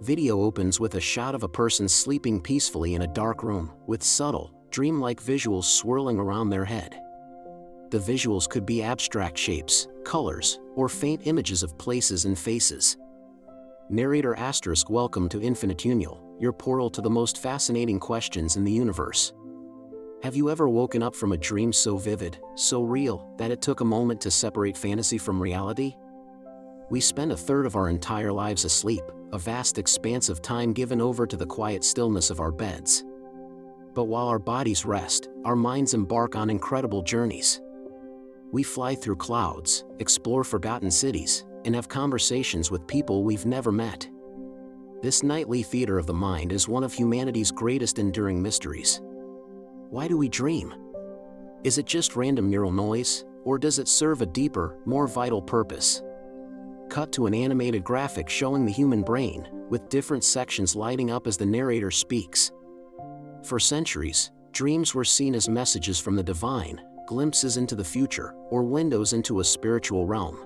Video opens with a shot of a person sleeping peacefully in a dark room, with subtle, dreamlike visuals swirling around their head. The visuals could be abstract shapes, colors, or faint images of places and faces. Narrator ** Welcome to Infinitunal, your portal to the most fascinating questions in the universe. Have you ever woken up from a dream so vivid, so real, that it took a moment to separate fantasy from reality? We spend a third of our entire lives asleep, a vast expanse of time given over to the quiet stillness of our beds. But while our bodies rest, our minds embark on incredible journeys. We fly through clouds, explore forgotten cities, and have conversations with people we've never met. This nightly theater of the mind is one of humanity's greatest enduring mysteries. Why do we dream? Is it just random neural noise, or does it serve a deeper, more vital purpose? Cut to an animated graphic showing the human brain, with different sections lighting up as the narrator speaks. For centuries, dreams were seen as messages from the divine, glimpses into the future, or windows into a spiritual realm.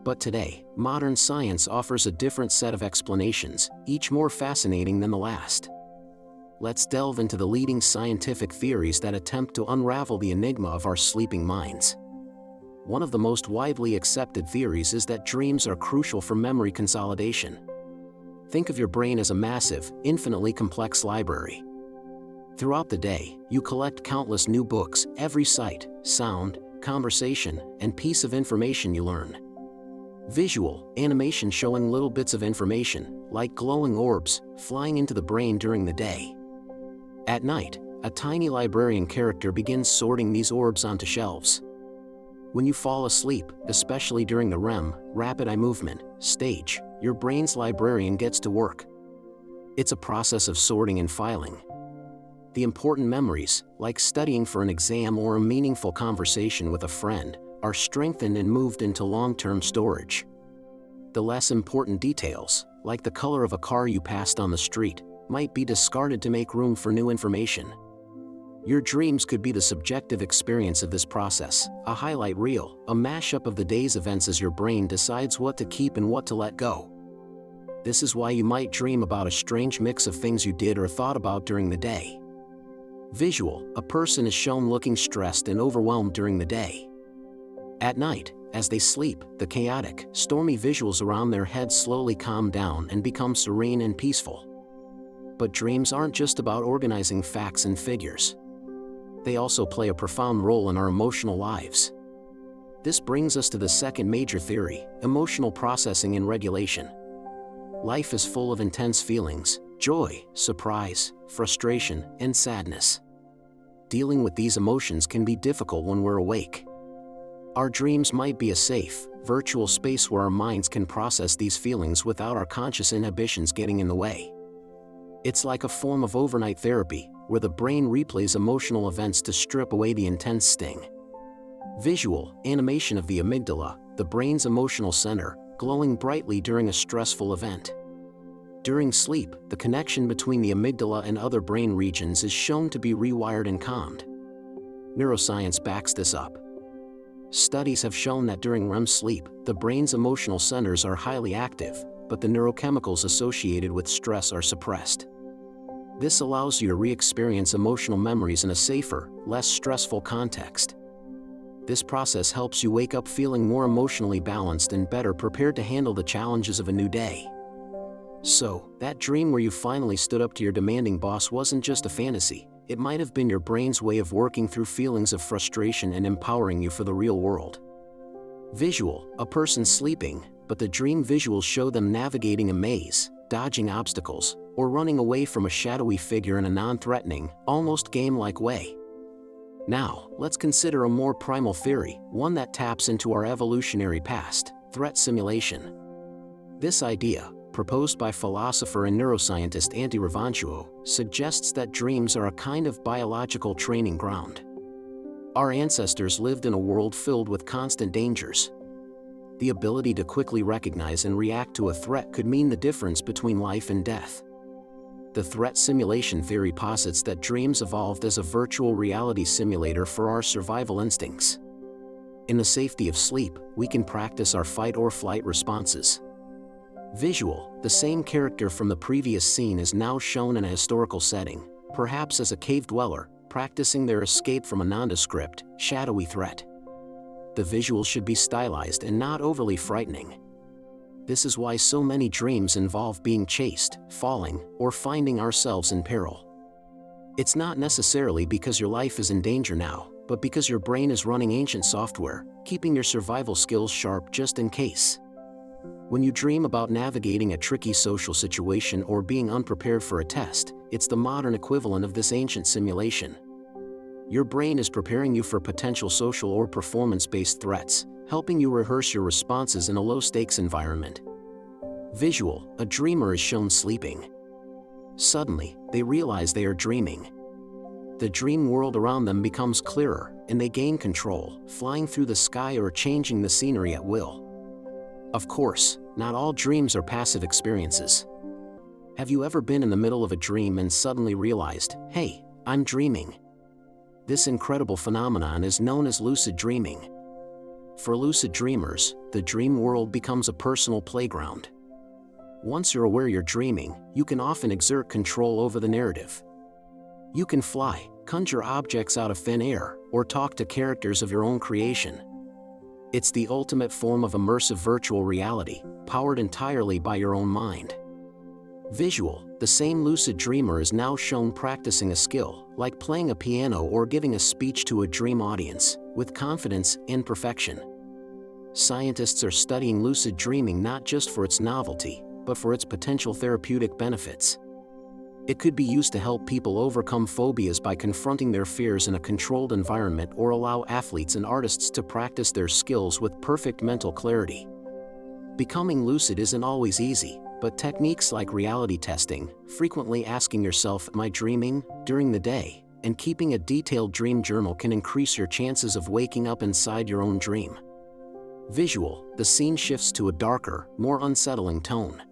But today, modern science offers a different set of explanations, each more fascinating than the last. Let's delve into the leading scientific theories that attempt to unravel the enigma of our sleeping minds. One of the most widely accepted theories is that dreams are crucial for memory consolidation. Think of your brain as a massive, infinitely complex library. Throughout the day, you collect countless new books, every sight, sound, conversation, and piece of information you learn. Visual, animation showing little bits of information, like glowing orbs, flying into the brain during the day. At night, a tiny librarian character begins sorting these orbs onto shelves. When you fall asleep, especially during the REM, rapid eye movement, stage, your brain's librarian gets to work. It's a process of sorting and filing. The important memories, like studying for an exam or a meaningful conversation with a friend, are strengthened and moved into long-term storage. The less important details, like the color of a car you passed on the street, might be discarded to make room for new information. Your dreams could be the subjective experience of this process, a highlight reel, a mashup of the day's events as your brain decides what to keep and what to let go. This is why you might dream about a strange mix of things you did or thought about during the day. Visual, a person is shown looking stressed and overwhelmed during the day. At night, as they sleep, the chaotic, stormy visuals around their heads slowly calm down and become serene and peaceful. But dreams aren't just about organizing facts and figures. They also play a profound role in our emotional lives. This brings us to the second major theory, emotional processing and regulation. Life is full of intense feelings, joy, surprise, frustration, and sadness. Dealing with these emotions can be difficult when we're awake. Our dreams might be a safe, virtual space where our minds can process these feelings without our conscious inhibitions getting in the way. It's like a form of overnight therapy, where the brain replays emotional events to strip away the intense sting. Visual, animation of the amygdala, the brain's emotional center, glowing brightly during a stressful event. During sleep, the connection between the amygdala and other brain regions is shown to be rewired and calmed. Neuroscience backs this up. Studies have shown that during REM sleep, the brain's emotional centers are highly active, but the neurochemicals associated with stress are suppressed. This allows you to re-experience emotional memories in a safer, less stressful context. This process helps you wake up feeling more emotionally balanced and better prepared to handle the challenges of a new day. So, that dream where you finally stood up to your demanding boss wasn't just a fantasy. It might have been your brain's way of working through feelings of frustration and empowering you for the real world. Visual, a person sleeping, but the dream visuals show them navigating a maze, dodging obstacles, or running away from a shadowy figure in a non-threatening, almost game-like way. Now, let's consider a more primal theory, one that taps into our evolutionary past, threat simulation. This idea, proposed by philosopher and neuroscientist Antti Raivanchuo, suggests that dreams are a kind of biological training ground. Our ancestors lived in a world filled with constant dangers. The ability to quickly recognize and react to a threat could mean the difference between life and death. The threat simulation theory posits that dreams evolved as a virtual reality simulator for our survival instincts. In the safety of sleep, we can practice our fight or flight responses. Visual, the same character from the previous scene is now shown in a historical setting, perhaps as a cave dweller, practicing their escape from a nondescript, shadowy threat. The visual should be stylized and not overly frightening. This is why so many dreams involve being chased, falling, or finding ourselves in peril. It's not necessarily because your life is in danger now, but because your brain is running ancient software, keeping your survival skills sharp just in case. When you dream about navigating a tricky social situation or being unprepared for a test, it's the modern equivalent of this ancient simulation. Your brain is preparing you for potential social or performance-based threats, helping you rehearse your responses in a low-stakes environment. Visual, a dreamer is shown sleeping. Suddenly, they realize they are dreaming. The dream world around them becomes clearer, and they gain control, flying through the sky or changing the scenery at will. Of course, not all dreams are passive experiences. Have you ever been in the middle of a dream and suddenly realized, hey, I'm dreaming? This incredible phenomenon is known as lucid dreaming. For lucid dreamers, the dream world becomes a personal playground. Once you're aware you're dreaming, you can often exert control over the narrative. You can fly, conjure objects out of thin air, or talk to characters of your own creation. It's the ultimate form of immersive virtual reality, powered entirely by your own mind. Visual, the same lucid dreamer is now shown practicing a skill, like playing a piano or giving a speech to a dream audience, with confidence and perfection. Scientists are studying lucid dreaming not just for its novelty, but for its potential therapeutic benefits. It could be used to help people overcome phobias by confronting their fears in a controlled environment or allow athletes and artists to practice their skills with perfect mental clarity. Becoming lucid isn't always easy, but techniques like reality testing, frequently asking yourself, am I dreaming, during the day, and keeping a detailed dream journal can increase your chances of waking up inside your own dream. Visual, the scene shifts to a darker, more unsettling tone.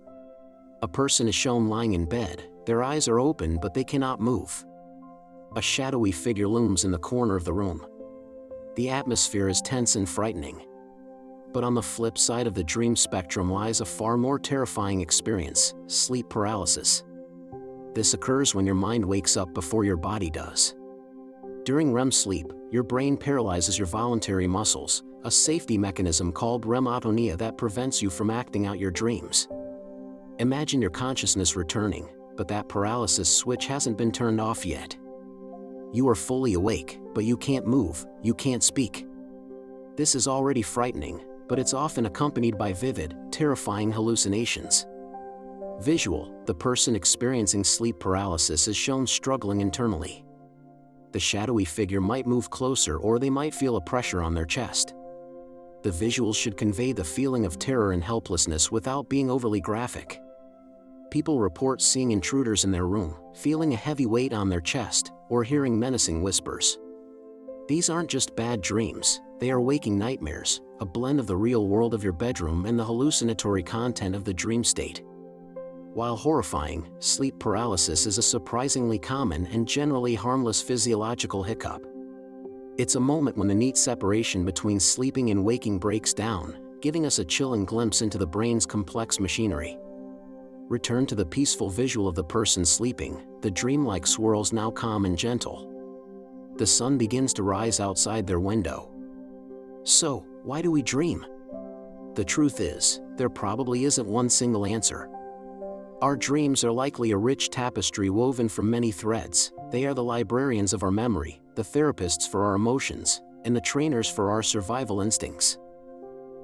A person is shown lying in bed. Their eyes are open but they cannot move. A shadowy figure looms in the corner of the room. The atmosphere is tense and frightening. But on the flip side of the dream spectrum lies a far more terrifying experience: sleep paralysis. This occurs when your mind wakes up before your body does. During REM sleep, your brain paralyzes your voluntary muscles, a safety mechanism called REM atonia that prevents you from acting out your dreams. Imagine your consciousness returning, but that paralysis switch hasn't been turned off yet. You are fully awake, but you can't move, you can't speak. This is already frightening, but it's often accompanied by vivid, terrifying hallucinations. Visual, the person experiencing sleep paralysis is shown struggling internally. The shadowy figure might move closer or they might feel a pressure on their chest. The visuals should convey the feeling of terror and helplessness without being overly graphic. People report seeing intruders in their room, feeling a heavy weight on their chest, or hearing menacing whispers. These aren't just bad dreams, they are waking nightmares, a blend of the real world of your bedroom and the hallucinatory content of the dream state. While horrifying, sleep paralysis is a surprisingly common and generally harmless physiological hiccup. It's a moment when the neat separation between sleeping and waking breaks down, giving us a chilling glimpse into the brain's complex machinery. Return to the peaceful visual of the person sleeping, the dreamlike swirls now calm and gentle. The sun begins to rise outside their window. So, why do we dream? The truth is, there probably isn't one single answer. Our dreams are likely a rich tapestry woven from many threads. They are the librarians of our memory, the therapists for our emotions, and the trainers for our survival instincts.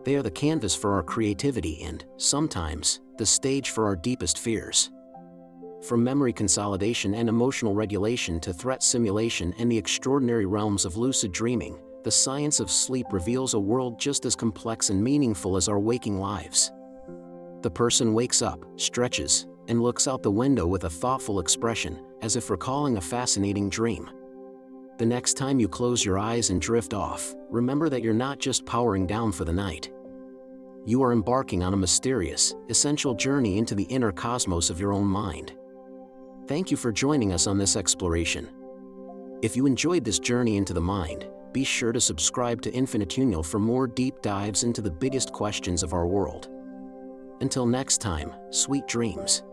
They are the canvas for our creativity and, sometimes, the stage for our deepest fears. From memory consolidation and emotional regulation to threat simulation and the extraordinary realms of lucid dreaming, the science of sleep reveals a world just as complex and meaningful as our waking lives. The person wakes up, stretches, and looks out the window with a thoughtful expression, as if recalling a fascinating dream. The next time you close your eyes and drift off, remember that you're not just powering down for the night. You are embarking on a mysterious, essential journey into the inner cosmos of your own mind. Thank you for joining us on this exploration. If you enjoyed this journey into the mind, be sure to subscribe to Infinitural for more deep dives into the biggest questions of our world. Until next time, sweet dreams.